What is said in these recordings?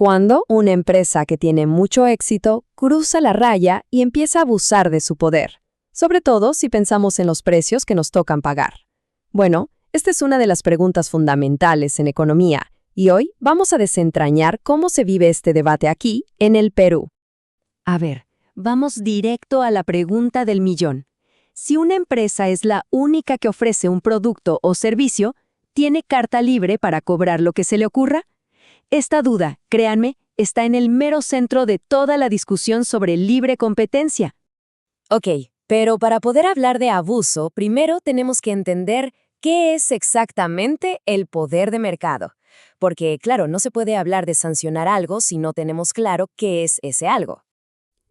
Cuando una empresa que tiene mucho éxito cruza la raya y empieza a abusar de su poder, sobre todo si pensamos en los precios que nos tocan pagar. Bueno, esta es una de las preguntas fundamentales en economía, y hoy vamos a desentrañar cómo se vive este debate aquí, en el Perú. A ver, vamos directo a la pregunta del millón. Si una empresa es la única que ofrece un producto o servicio, ¿tiene carta libre para cobrar lo que se le ocurra? Esta duda, créanme, está en el mero centro de toda la discusión sobre libre competencia. Ok, pero para poder hablar de abuso, primero tenemos que entender qué es exactamente el poder de mercado. Porque, claro, no se puede hablar de sancionar algo si no tenemos claro qué es ese algo.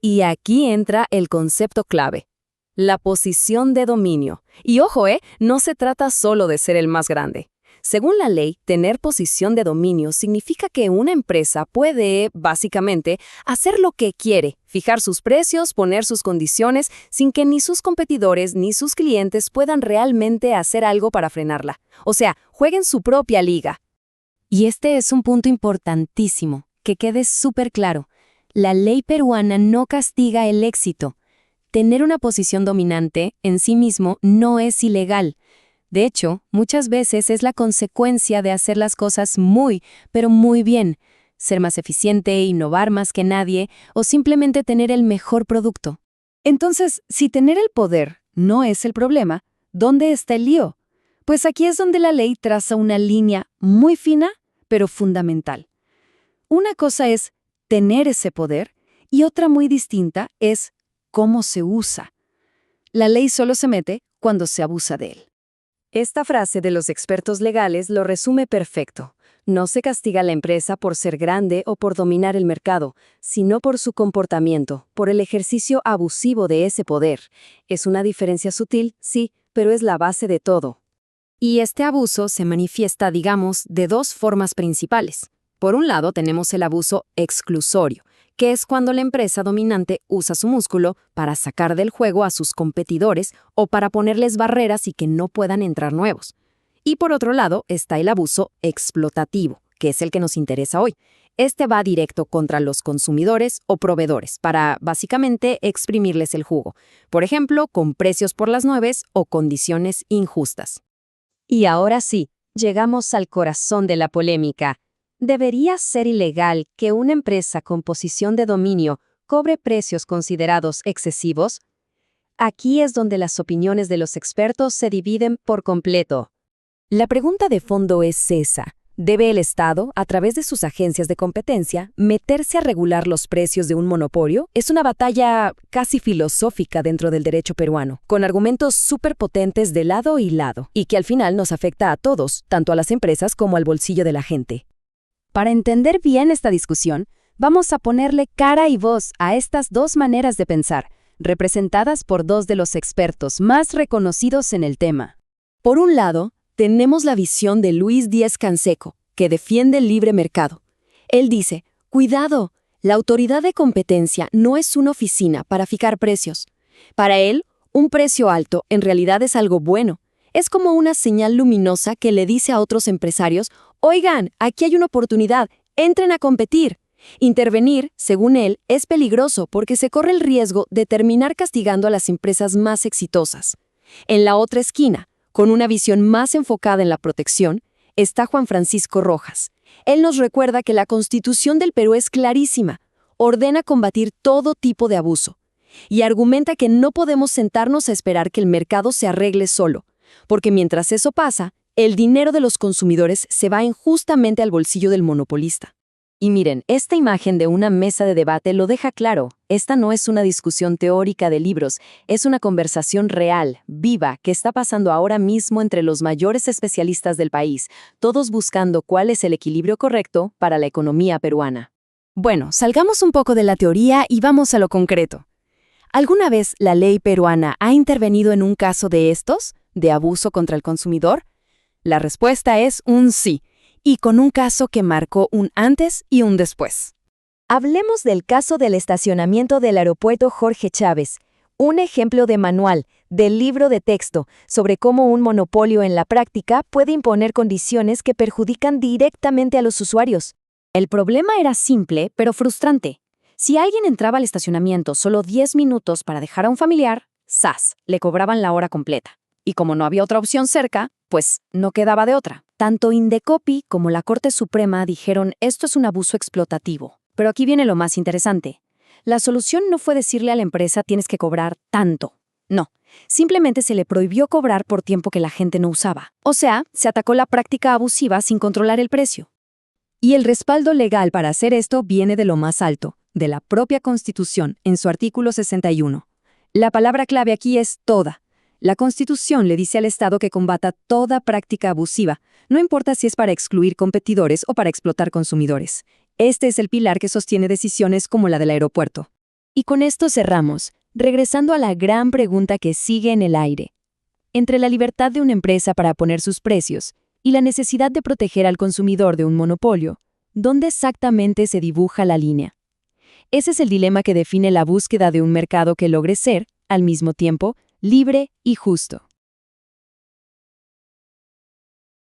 Y aquí entra el concepto clave: la posición de dominio. Y ojo, no se trata solo de ser el más grande. Según la ley, tener posición de dominio significa que una empresa puede, básicamente, hacer lo que quiere, fijar sus precios, poner sus condiciones, sin que ni sus competidores ni sus clientes puedan realmente hacer algo para frenarla. O sea, jueguen su propia liga. Y este es un punto importantísimo, que quede súper claro. La ley peruana no castiga el éxito. Tener una posición dominante en sí mismo no es ilegal. De hecho, muchas veces es la consecuencia de hacer las cosas muy, pero muy bien, ser más eficiente, innovar más que nadie o simplemente tener el mejor producto. Entonces, si tener el poder no es el problema, ¿dónde está el lío? Pues aquí es donde la ley traza una línea muy fina, pero fundamental. Una cosa es tener ese poder y otra muy distinta es cómo se usa. La ley solo se mete cuando se abusa de él. Esta frase de los expertos legales lo resume perfecto. No se castiga a la empresa por ser grande o por dominar el mercado, sino por su comportamiento, por el ejercicio abusivo de ese poder. Es una diferencia sutil, sí, pero es la base de todo. Y este abuso se manifiesta, digamos, de dos formas principales. Por un lado tenemos el abuso exclusorio, que es cuando la empresa dominante usa su músculo para sacar del juego a sus competidores o para ponerles barreras y que no puedan entrar nuevos. Y por otro lado está el abuso explotativo, que es el que nos interesa hoy. Este va directo contra los consumidores o proveedores para, básicamente, exprimirles el jugo. Por ejemplo, con precios por las nubes o condiciones injustas. Y ahora sí, llegamos al corazón de la polémica. ¿Debería ser ilegal que una empresa con posición de dominio cobre precios considerados excesivos? Aquí es donde las opiniones de los expertos se dividen por completo. La pregunta de fondo es esa. ¿Debe el Estado, a través de sus agencias de competencia, meterse a regular los precios de un monopolio? Es una batalla casi filosófica dentro del derecho peruano, con argumentos súper potentes de lado y lado, y que al final nos afecta a todos, tanto a las empresas como al bolsillo de la gente. Para entender bien esta discusión, vamos a ponerle cara y voz a estas dos maneras de pensar, representadas por dos de los expertos más reconocidos en el tema. Por un lado, tenemos la visión de Luis Díaz-Canseco, que defiende el libre mercado. Él dice: cuidado, la autoridad de competencia no es una oficina para fijar precios. Para él, un precio alto en realidad es algo bueno. Es como una señal luminosa que le dice a otros empresarios: oigan, aquí hay una oportunidad, entren a competir. Intervenir, según él, es peligroso porque se corre el riesgo de terminar castigando a las empresas más exitosas. En la otra esquina, con una visión más enfocada en la protección, está Juan Francisco Rojas. Él nos recuerda que la Constitución del Perú es clarísima, ordena combatir todo tipo de abuso, y argumenta que no podemos sentarnos a esperar que el mercado se arregle solo, porque mientras eso pasa, el dinero de los consumidores se va injustamente al bolsillo del monopolista. Y miren, esta imagen de una mesa de debate lo deja claro. Esta no es una discusión teórica de libros, es una conversación real, viva, que está pasando ahora mismo entre los mayores especialistas del país, todos buscando cuál es el equilibrio correcto para la economía peruana. Bueno, salgamos un poco de la teoría y vamos a lo concreto. ¿Alguna vez la ley peruana ha intervenido en un caso de estos, de abuso contra el consumidor? La respuesta es un sí, y con un caso que marcó un antes y un después. Hablemos del caso del estacionamiento del aeropuerto Jorge Chávez, un ejemplo de manual, del libro de texto, sobre cómo un monopolio en la práctica puede imponer condiciones que perjudican directamente a los usuarios. El problema era simple, pero frustrante. Si alguien entraba al estacionamiento solo 10 minutos para dejar a un familiar, ¡zas!, le cobraban la hora completa. Y como no había otra opción cerca, pues no quedaba de otra. Tanto Indecopi como la Corte Suprema dijeron esto es un abuso explotativo. Pero aquí viene lo más interesante. La solución no fue decirle a la empresa tienes que cobrar tanto. No, simplemente se le prohibió cobrar por tiempo que la gente no usaba. O sea, se atacó la práctica abusiva sin controlar el precio. Y el respaldo legal para hacer esto viene de lo más alto, de la propia Constitución, en su artículo 61. La palabra clave aquí es toda. La Constitución le dice al Estado que combata toda práctica abusiva, no importa si es para excluir competidores o para explotar consumidores. Este es el pilar que sostiene decisiones como la del aeropuerto. Y con esto cerramos, regresando a la gran pregunta que sigue en el aire. Entre la libertad de una empresa para poner sus precios y la necesidad de proteger al consumidor de un monopolio, ¿dónde exactamente se dibuja la línea? Ese es el dilema que define la búsqueda de un mercado que logre ser, al mismo tiempo, libre y justo.